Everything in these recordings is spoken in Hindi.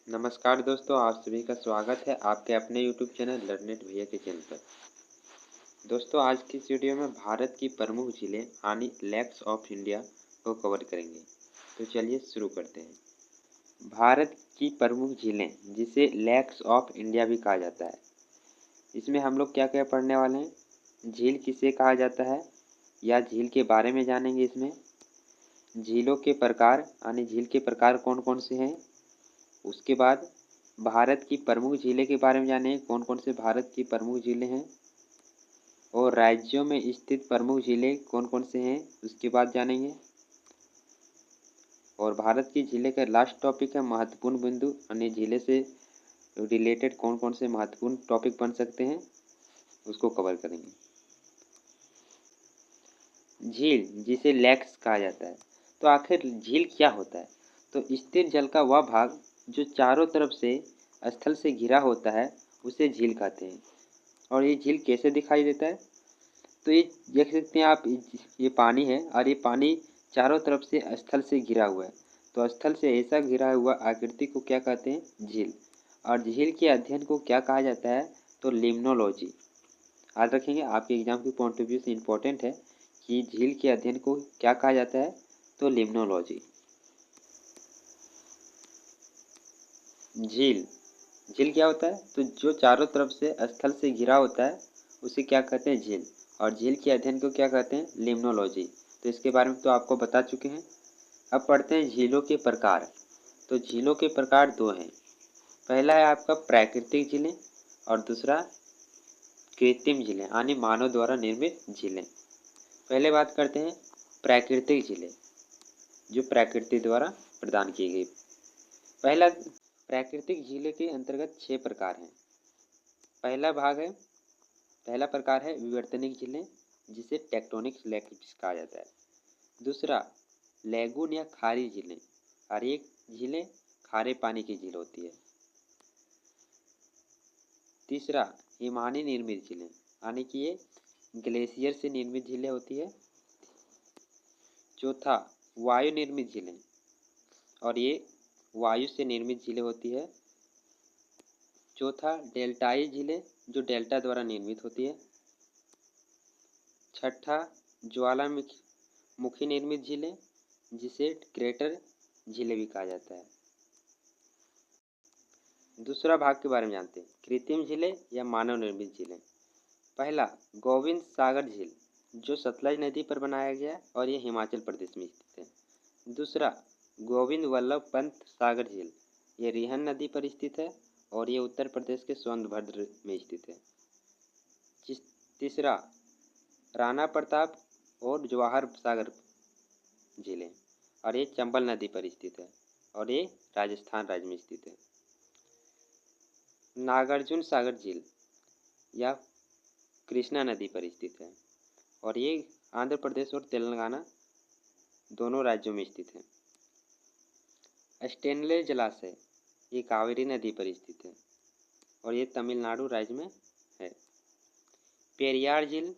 नमस्कार दोस्तों, आप सभी का स्वागत है आपके अपने YouTube चैनल लर्नेट भैया के चैनल पर। दोस्तों, आज की इस वीडियो में भारत की प्रमुख झीलें यानी लेक्स ऑफ इंडिया को कवर करेंगे। तो चलिए शुरू करते हैं। भारत की प्रमुख झीलें, जिसे लेक्स ऑफ इंडिया भी कहा जाता है, इसमें हम लोग क्या क्या पढ़ने वाले हैं। झील किसे कहा जाता है या झील के बारे में जानेंगे। इसमें झीलों के प्रकार यानी झील के प्रकार कौन कौन से हैं। उसके बाद भारत की प्रमुख झीलें के बारे में जानेंगे, कौन कौन से भारत की प्रमुख झीलें हैं और राज्यों में स्थित प्रमुख झीलें कौन कौन से हैं, उसके बाद जानेंगे। और भारत की झीलें का लास्ट टॉपिक है महत्वपूर्ण बिंदु, यानी झीलें से रिलेटेड कौन कौन से महत्वपूर्ण टॉपिक बन सकते हैं, उसको कवर करेंगे। झील, जिसे लेक्स कहा जाता है, तो आखिर झील क्या होता है। तो स्थिर जल का वह भाग जो चारों तरफ से स्थल से घिरा होता है, उसे झील कहते हैं। और ये झील कैसे दिखाई देता है, तो ये देख सकते हैं आप, ये पानी है और ये पानी चारों तरफ से स्थल से घिरा हुआ है। तो स्थल से ऐसा घिरा हुआ आकृति को क्या कहते हैं, झील। और झील के अध्ययन को क्या कहा जाता है, तो लिम्नोलॉजी। याद रखेंगे, आपके एग्जाम के पॉइंट ऑफ व्यू से इम्पोर्टेंट है कि झील के अध्ययन को क्या कहा जाता है, तो लिम्नोलॉजी। झील, झील क्या होता है, तो जो चारों तरफ से स्थल से घिरा होता है उसे क्या कहते हैं, झील। और झील के अध्ययन को क्या कहते हैं, लिम्नोलॉजी। तो इसके बारे में तो आपको बता चुके हैं। अब पढ़ते हैं झीलों के प्रकार। तो झीलों के प्रकार दो हैं। पहला है आपका प्राकृतिक झीलें और दूसरा कृत्रिम झीलें यानी मानव द्वारा निर्मित झीलें। पहले बात करते हैं प्राकृतिक झीलें, जो प्रकृति द्वारा प्रदान की गई। पहला, प्राकृतिक झीलें के अंतर्गत 6 प्रकार हैं। पहला प्रकार है विवर्तनिक झीलें, जिसे टेक्टोनिक लेक्स कहा जाता है। दूसरा, लैगून या खारी झीलें। हर एक झीलें खारे पानी की झील होती है। तीसरा, हिमानी निर्मित झीलें, यानी कि ये ग्लेशियर से निर्मित झीलें होती है। चौथा, वायु निर्मित झीलें, और ये वायु से निर्मित झीलें होती है। चौथा, डेल्टाई झीलें, जो डेल्टा द्वारा निर्मित होती है। छठा, ज्वालामुखी निर्मित झीलें, जिसे क्रेटर झीलें भी कहा जाता है। दूसरा भाग के बारे में जानते हैं, कृत्रिम झीलें या मानव निर्मित झीलें। पहला, गोविंद सागर झील, जो सतलज नदी पर बनाया गया है और ये हिमाचल प्रदेश में स्थित है। दूसरा, गोविंद वल्लभ पंत सागर झील, ये रिहन नदी पर स्थित है और ये उत्तर प्रदेश के सोनभद्र में स्थित है। तीसरा, राणा प्रताप और जवाहर सागर झीलें, और ये चंबल नदी पर स्थित है और ये राजस्थान राज्य में स्थित है। नागार्जुन सागर झील या कृष्णा नदी पर स्थित है और ये आंध्र प्रदेश और तेलंगाना दोनों राज्यों में स्थित है। स्टेनले जलाशय, ये कावेरी नदी पर स्थित है और ये तमिलनाडु राज्य में है। पेरियार झील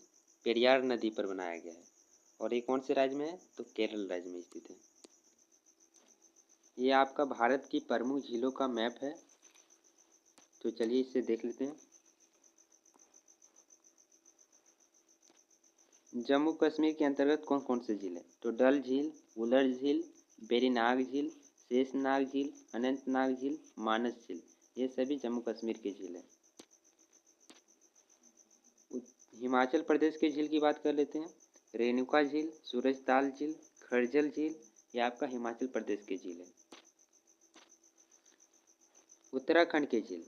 पेरियार नदी पर बनाया गया है और ये कौन से राज्य में है, तो केरल राज्य में स्थित है। ये आपका भारत की प्रमुख झीलों का मैप है। तो चलिए इसे देख लेते हैं। जम्मू कश्मीर के अंतर्गत कौन कौन से झील है, तो डल झील, उलर झील, वेरीनाग झील, शेषनाग झील, अनंतनाग झील, मानस झील, ये सभी जम्मू कश्मीर की झील है। हिमाचल प्रदेश के झील की बात कर लेते हैं। रेणुका झील, सूरजताल झील, खरजल झील, ये आपका हिमाचल प्रदेश की झील है। उत्तराखंड के झील,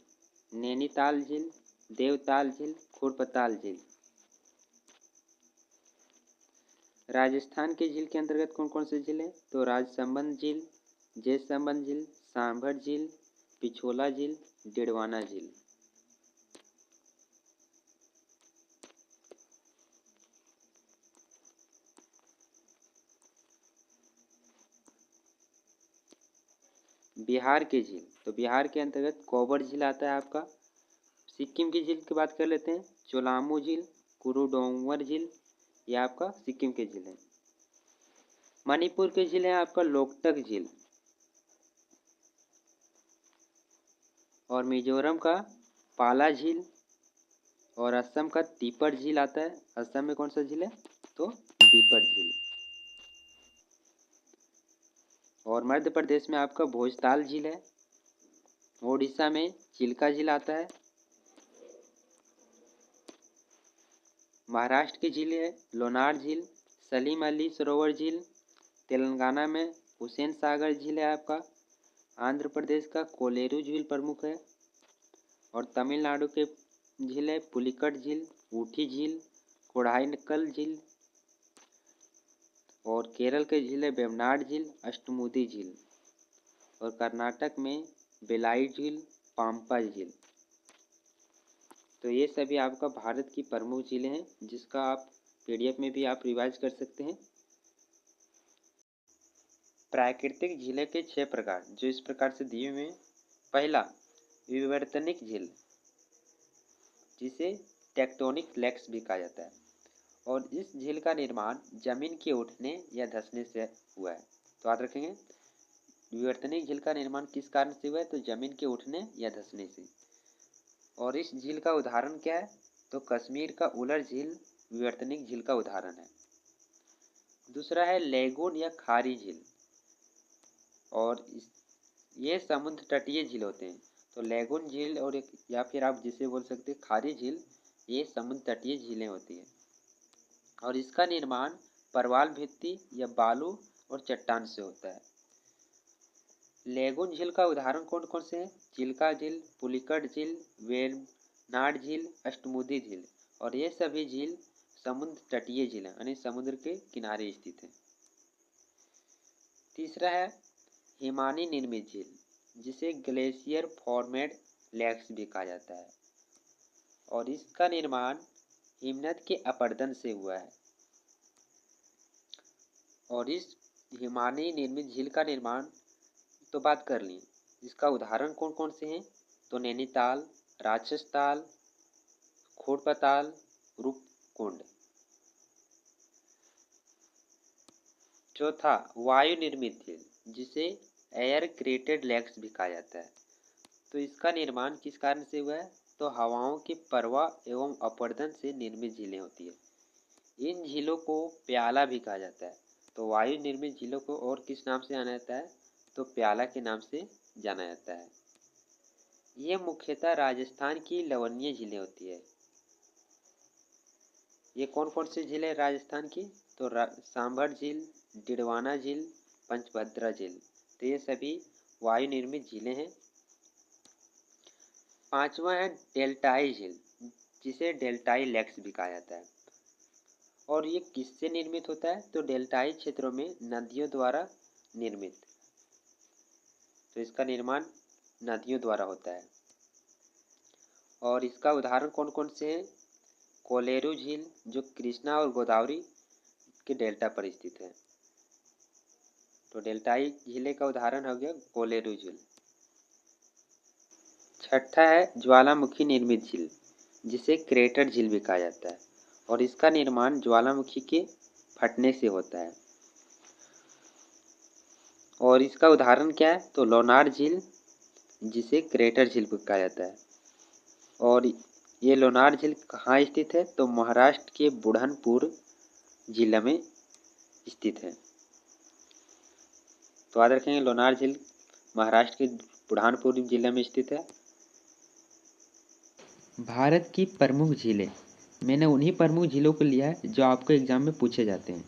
नैनीताल झील, देवताल झील, खुरपताल झील। राजस्थान के झील के अंतर्गत कौन कौन से झील है, तो राजसमंद झील, जयसमंद झील, सांभर झील, पिछोला झील, डेड़वाना झील। बिहार के झील, तो बिहार के अंतर्गत कोबर झील आता है आपका। सिक्किम की झील की बात कर लेते हैं। चोलामू झील, कुरुडोंगर झील, यह आपका सिक्किम के झील है। मणिपुर के झील है आपका लोकटक झील। और मिजोरम का पाला झील और असम का दीपर झील आता है। असम में कौन सा झील है? तो दीपर झील। और मध्य प्रदेश में आपका भोजताल झील है। ओडिशा में चिल्का झील आता है। महाराष्ट्र की झील है लोनार झील, सलीम अली सरोवर झील। तेलंगाना में हुसैन सागर झील है आपका। आंध्र प्रदेश का कोलेरू झील प्रमुख है। और तमिलनाडु के झील है पुलिकट झील, ऊटी झील, कोडाइकल झील। और केरल के झील है वेम्बनाड झील, अष्टमुदी झील। और कर्नाटक में बेलाई झील, पाम्पा झील। तो ये सभी आपका भारत की प्रमुख झीलें हैं, जिसका आप पीडीएफ में भी आप रिवाइज कर सकते हैं। प्राकृतिक झीलें के 6 प्रकार जो इस प्रकार से दिए हुए हैं। पहला, विवर्तनिक झील, जिसे टेक्टोनिक लेक्स भी कहा जाता है। और इस झील का निर्माण जमीन के उठने या धंसने से हुआ है। तो याद रखेंगे, विवर्तनिक झील का निर्माण किस कारण से हुआ है? तो जमीन के उठने या धंसने से। और इस झील का उदाहरण क्या है? तो कश्मीर का उलर झील विवर्तनिक झील का उदाहरण है। दूसरा है लेगून या खारी झील, और ये समुद्र तटीय झील होते हैं। तो लेगून झील और या फिर आप जिसे बोल सकते हैं खारी झील, ये समुद्र तटीय झीलें होती हैं। और इसका निर्माण परवाल भित्ति या बालू और चट्टान से होता है। लेगून झील का उदाहरण कौन कौन से हैं? चिल्का झील, पुलिकट झील, वेम्बनाड झील, अष्टमुदी झील। और ये सभी झील समुद्र तटीय झील हैं, यानी समुद्र के किनारे स्थित हैं। तीसरा है हिमानी निर्मित झील, जिसे ग्लेशियर फॉर्मेड लेक्स भी कहा जाता है। और इसका निर्माण हिमनद के अपरदन से हुआ है। और इस हिमानी निर्मित झील का निर्माण तो बात कर ली, इसका उदाहरण कौन कौन से हैं? तो नैनीताल, राजस्थान, खोड़पताल, रूपकुंड। चौथा, वायु निर्मित झील, जिसे एयर क्रिएटेड लेक्स भी कहा जाता है। तो इसका निर्माण किस कारण से हुआ है? तो हवाओं के प्रवाह एवं अपरदन से निर्मित झीलें होती है। इन झीलों को प्याला भी कहा जाता है। तो वायु निर्मित झीलों को और किस नाम से जाना जाता है? तो प्याला के नाम से जाना जाता है। ये मुख्यतः राजस्थान की लवणीय झीलें होती है। ये कौन कौन सी झीलें राजस्थान की? तो सांभर झील, डिडवाना झील, पंचभद्रा झील। तो ये सभी वायु निर्मित झीलें हैं। पांचवा है डेल्टाई झील, जिसे डेल्टाई लेक्स भी कहा जाता है। और ये किससे निर्मित होता है? तो डेल्टाई क्षेत्रों में नदियों द्वारा निर्मित। तो इसका निर्माण नदियों द्वारा होता है। और इसका उदाहरण कौन कौन से हैं? कोलेरू झील, जो कृष्णा और गोदावरी के डेल्टा पर स्थित है। तो डेल्टाई झीलें का उदाहरण हो गया कोलेरू झील। छठा है ज्वालामुखी निर्मित झील, जिसे क्रेटर झील भी कहा जाता है। और इसका निर्माण ज्वालामुखी के फटने से होता है। और इसका उदाहरण क्या है? तो लोनार झील, जिसे क्रेटर झील भी कहा जाता है। और ये लोनार झील कहाँ स्थित है? तो महाराष्ट्र के बुढ़नपुर जिला में स्थित है। तो याद रखेंगे, लोनार झील महाराष्ट्र के बुढ़ानपुर जिले में स्थित है। भारत की प्रमुख झीलें, मैंने उन्हीं प्रमुख झीलों को लिया है जो आपको एग्जाम में पूछे जाते हैं।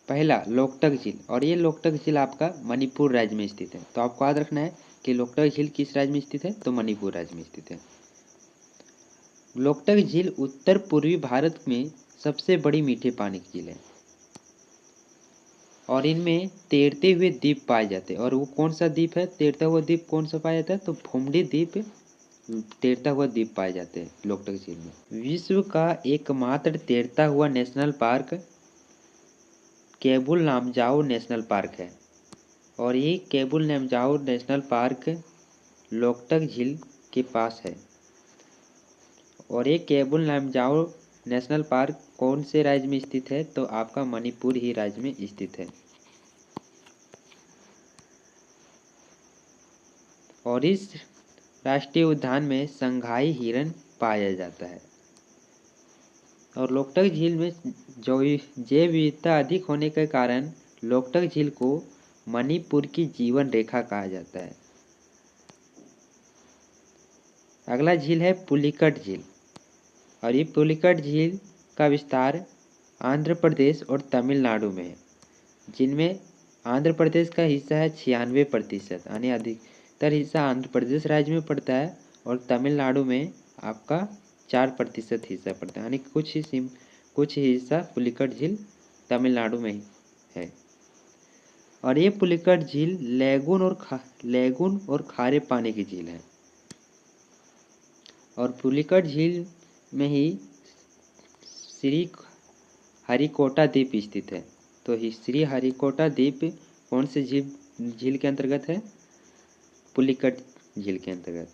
पहला लोकटक झील, और ये लोकटक झील आपका मणिपुर राज्य में स्थित है। तो आपको याद रखना है कि लोकटक झील किस राज्य में स्थित है? तो मणिपुर राज्य में स्थित है। लोकटक झील उत्तर पूर्वी भारत में सबसे बड़ी मीठे पानी की झील है। और इनमें तैरते हुए द्वीप पाए जाते हैं। और वो कौन सा द्वीप है? तैरता हुआ द्वीप कौन सा पाया जाता है? तो फुमडी द्वीप, तैरता हुआ द्वीप पाए जाते हैं लोकटक झील में। विश्व का एकमात्र तैरता हुआ national park Keibul Lamjao national park है। और ये केबुल लामजाओ नेशनल पार्क लोकटक झील के पास है। और ये केबुल लामजाओ नेशनल पार्क कौन से राज्य में स्थित है? तो आपका मणिपुर ही राज्य में स्थित है। और इस राष्ट्रीय उद्यान में संघाई हिरण पाया जाता है। और लोकटक झील में जैव विविधता अधिक होने के कारण लोकटक झील को मणिपुर की जीवन रेखा कहा जाता है। अगला झील है पुलिकट झील, और ये पुलिकट झील का विस्तार आंध्र प्रदेश और तमिलनाडु में है, जिनमें आंध्र प्रदेश का हिस्सा है 96%, यानी अधिकतर हिस्सा आंध्र प्रदेश राज्य में पड़ता है, और तमिलनाडु में आपका 4% हिस्सा पड़ता है, यानी कुछ हिस्सा पुलिकट झील तमिलनाडु में ही है। और ये पुलिकट झील लेगून और खारे पानी की झील है। और पुलिकट झील में ही श्री हरिकोटा द्वीप स्थित है। तो श्री हरिकोटा द्वीप कौन से झील के अंतर्गत है? पुलिकट झील के अंतर्गत।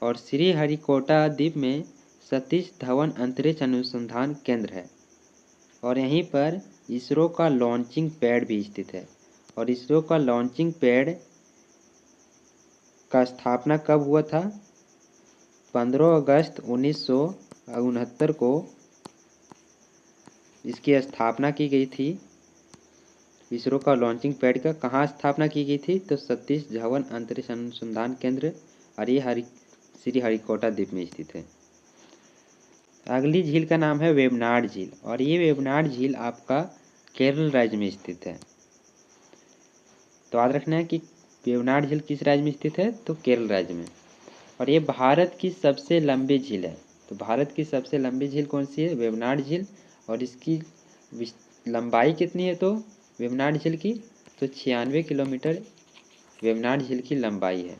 और श्री हरिकोटा द्वीप में सतीश धवन अंतरिक्ष अनुसंधान केंद्र है, और यहीं पर इसरो का लॉन्चिंग पैड भी स्थित है। और इसरो का लॉन्चिंग पैड का स्थापना कब हुआ था? 15 अगस्त 1969 को इसकी स्थापना की गई थी। इसरो का लॉन्चिंग पैड का कहाँ स्थापना की गई थी? तो सतीश धवन अंतरिक्ष अनुसंधान केंद्र, और ये श्री हरिकोटा द्वीप में स्थित है। अगली झील का नाम है वेबनाड झील, और ये वेबनाड झील आपका केरल राज्य में स्थित है। तो याद रखना है कि वेबनाड झील किस राज्य में स्थित है? तो केरल राज्य में। और ये भारत की सबसे लंबी झील है। तो भारत की सबसे लंबी झील कौन सी है? वेबनाड झील। और इसकी लंबाई कितनी है? तो वेबनाड झील की तो 96 किलोमीटर वेबनाड झील की लंबाई है।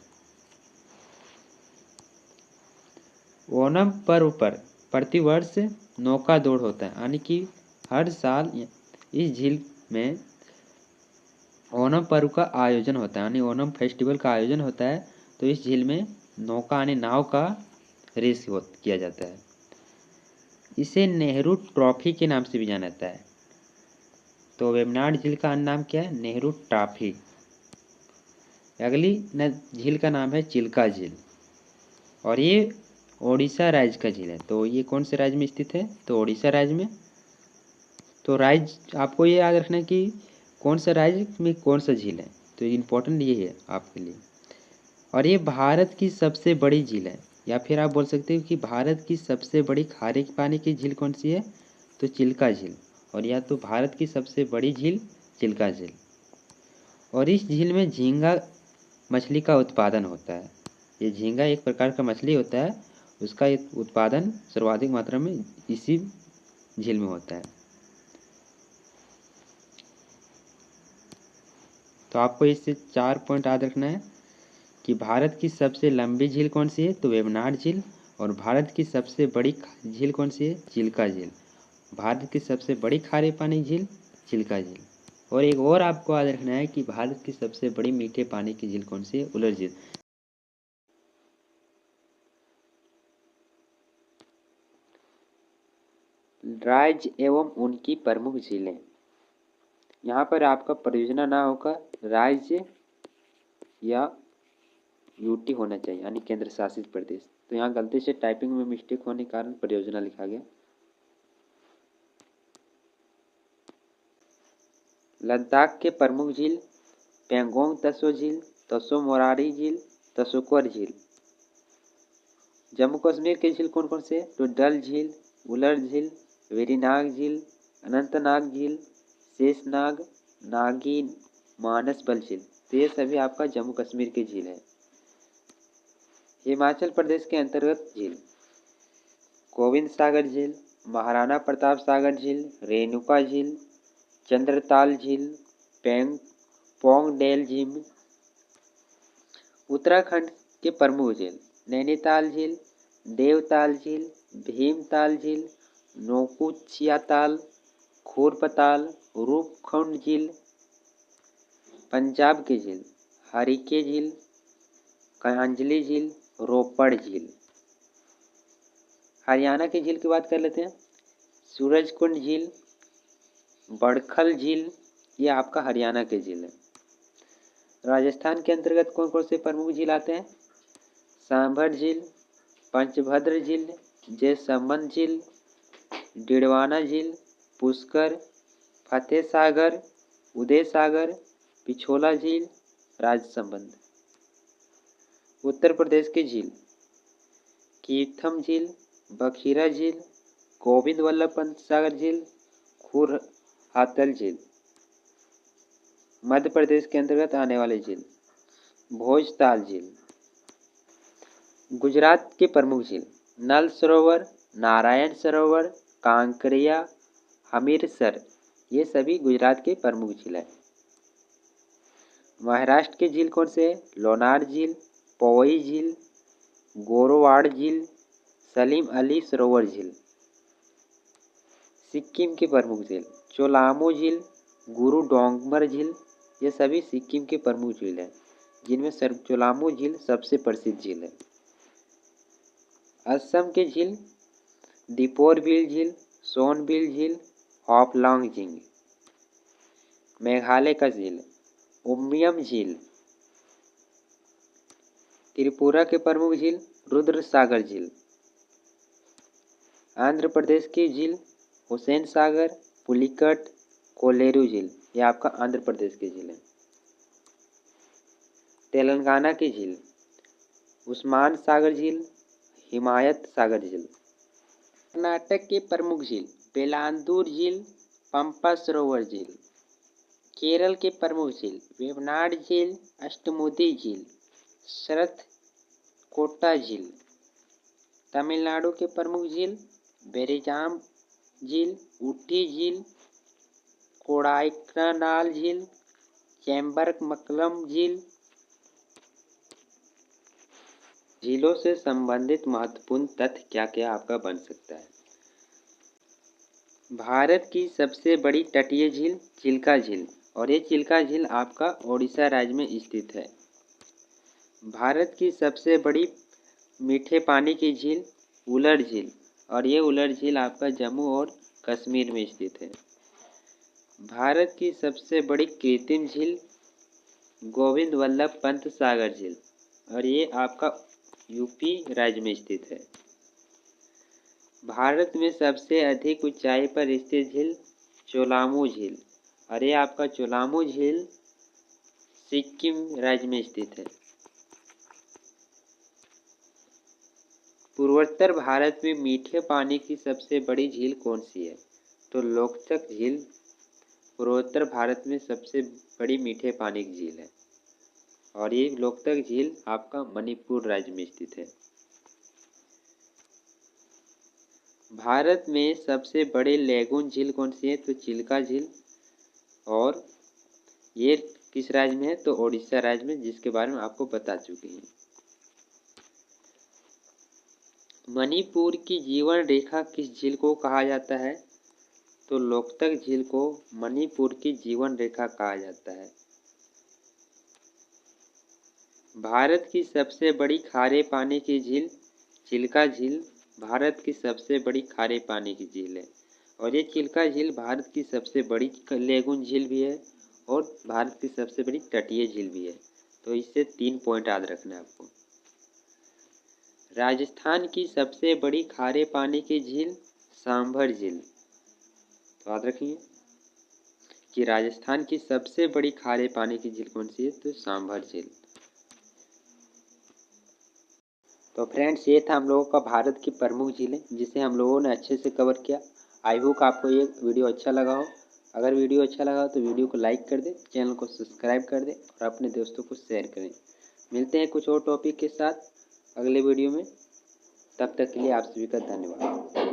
ओणम पर्व पर प्रतिवर्ष नौका दौड़ होता है, यानी कि हर साल इस झील में ओणम पर्व का आयोजन होता है, यानी ओणम फेस्टिवल का आयोजन होता है। तो इस झील में नौका यानी नाव का रेस किया जाता है। इसे नेहरू ट्रॉफी के नाम से भी जाना जाता है। तो वेबनाड झील का अन्य नाम क्या है? नेहरू ट्रॉफी। अगली झील का नाम है चिल्का झील, और ये ओडिशा राज्य का झील है। तो ये कौन से राज्य में स्थित है? तो ओडिशा राज्य में। तो राज्य आपको ये याद रखना है कि कौन सा राज्य में कौन सा झील है। तो इम्पोर्टेंट ये है आपके लिए। और ये भारत की सबसे बड़ी झील है, या फिर आप बोल सकते हो कि भारत की सबसे बड़ी खारे पानी की झील कौन सी है? तो चिल्का झील। और या तो भारत की सबसे बड़ी झील चिल्का झील। और इस झील में झींगा मछली का उत्पादन होता है। ये झींगा एक प्रकार का मछली होता है, उसका उत्पादन सर्वाधिक मात्रा में इसी झील में होता है। तो आपको इससे 4 पॉइंट याद रखना है कि भारत की सबसे लंबी झील कौन सी है? तो वेबनाड झील। और भारत की सबसे बड़ी झील कौन सी है? चिल्का झील। भारत की सबसे बड़ी खारे पानी झील चिल्का झील। और एक और आपको याद रखना है कि भारत की सबसे बड़ी मीठे पानी की झील कौन सी है? उलर झील। राज्य एवं उनकी प्रमुख झीलें। यहाँ पर आपका परियोजना ना होगा राज्य या यूटी होना चाहिए, यानी केंद्र शासित प्रदेश। तो यहाँ गलती से टाइपिंग में मिस्टेक होने के कारण परियोजना लिखा गया। लद्दाख के प्रमुख झील पेंगोंग तसो झील, तसो मोरारी झील, तसोकर झील। जम्मू कश्मीर के झील कौन कौन से? तो डल झील, उलर झील, वेरीनाग झील, अनंतनाग झील, शेषनाग, नागिन, मानसबल झील। तो ये सभी आपका जम्मू कश्मीर की झील है। हिमाचल प्रदेश के अंतर्गत झील गोविंद सागर झील, महाराणा प्रताप सागर झील, रेणुका झील, चंद्रताल झील, पोंग डेल झील। उत्तराखंड के प्रमुख झील नैनीताल झील, देवताल झील, भीमताल झील, नौकुचिया ताल, खोरपताल, रूपकुंड झील। पंजाब की झील हरिके झील, कांजली झील, रोपड़ झील। हरियाणा की झील की बात कर लेते हैं। सूरजकुंड झील, बड़खल झील, ये आपका हरियाणा की झील है। राजस्थान के अंतर्गत कौन कौन से प्रमुख झील आते हैं? सांभर झील, पंचभद्र झील, जयसंबंद झील, डिडवाना झील, पुष्कर, फतेह सागर, उदय सागर, पिछोला झील, राजसंबंद। उत्तर प्रदेश की झील कीर्थम झील, बखीरा झील, गोविंद वल्लभ पंत सागर झील, खुर हातल झील। मध्य प्रदेश के अंतर्गत आने वाली झील भोजताल झील। गुजरात के प्रमुख झील नल सरोवर, नारायण सरोवर, कांकरिया, हमीरसर, ये सभी गुजरात के प्रमुख झील हैं। महाराष्ट्र के झील कौन से है? लोनार झील, पवई झील, गोरवाड़ झील, सलीम अली सरोवर झील। सिक्किम के प्रमुख झील चोलामो झील, गुरु डोंगमर झील, ये सभी सिक्किम के प्रमुख झील हैं, जिनमें चोलामो झील सबसे प्रसिद्ध झील है। असम के झील दीपोरबिल झील, सोनबिल झील, हाफलॉन्ग झील। मेघालय का झील उमियम झील। त्रिपुरा के प्रमुख झील रुद्र सागर झील। आंध्र प्रदेश की झील हुसैन सागर, पुलिकट, कोलेरू झील, ये आपका आंध्र प्रदेश की झील है। तेलंगाना की झील उस्मान सागर झील, हिमायत सागर झील। कर्नाटक के प्रमुख झील बेलांदूर झील, पंपा सरोवर झील। केरल के प्रमुख झील वेवनाड झील, अष्टमुदी झील, शरथ कोटा झील। तमिलनाडु के प्रमुख झील बेरिजाम झील, ऊटी झील, कोडाईकनाल झील, चेम्बरमक्कलम झील। झीलों से संबंधित महत्वपूर्ण तथ्य क्या क्या आपका बन सकता है? भारत की सबसे बड़ी तटीय झील चिल्का झील, और ये चिल्का झील आपका ओडिशा राज्य में स्थित है। भारत की सबसे बड़ी मीठे पानी की झील उलर झील, और ये उलर झील आपका जम्मू और कश्मीर में स्थित है। भारत की सबसे बड़ी कृत्रिम झील गोविंद वल्लभ पंत सागर झील, और ये आपका यूपी राज्य में स्थित है। भारत में सबसे अधिक ऊंचाई पर स्थित झील चोलामो झील, और ये आपका चोलामो झील सिक्किम राज्य में स्थित है। पूर्वोत्तर भारत में मीठे पानी की सबसे बड़ी झील कौन सी है? तो लोकतक झील पूर्वोत्तर भारत में सबसे बड़ी मीठे पानी की झील है, और ये लोकतक झील आपका मणिपुर राज्य में स्थित है। भारत में सबसे बड़े लेगून झील कौन सी है? तो चिल्का झील, और ये किस राज्य में है? तो ओडिशा राज्य में, जिसके बारे में आपको बता चुके हैं। मणिपुर की जीवन रेखा किस झील को कहा जाता है? तो लोकतक झील को मणिपुर की जीवन रेखा कहा जाता है। भारत की सबसे बड़ी खारे पानी की झील चिल्का झील भारत की सबसे बड़ी खारे पानी की झील है, और ये चिल्का झील भारत की सबसे बड़ी लेगून झील भी है और भारत की सबसे बड़ी तटीय झील भी है। तो इससे 3 पॉइंट याद रखना है आपको। राजस्थान की सबसे बड़ी खारे पानी की झील सांभर झील, तो याद रखिए कि राजस्थान की सबसे बड़ी खारे पानी की झील कौन सी है? तो सांभर झील। तो फ्रेंड्स, ये था हम लोगों का भारत की प्रमुख झीलें, जिसे हम लोगों ने अच्छे से कवर किया। आई होप आपको ये वीडियो अच्छा लगा हो। अगर वीडियो अच्छा लगा हो तो वीडियो को लाइक कर दें, चैनल को सब्सक्राइब कर दें और अपने दोस्तों को शेयर करें। मिलते हैं कुछ और टॉपिक के साथ अगले वीडियो में। तब तक के लिए आप सभी का धन्यवाद।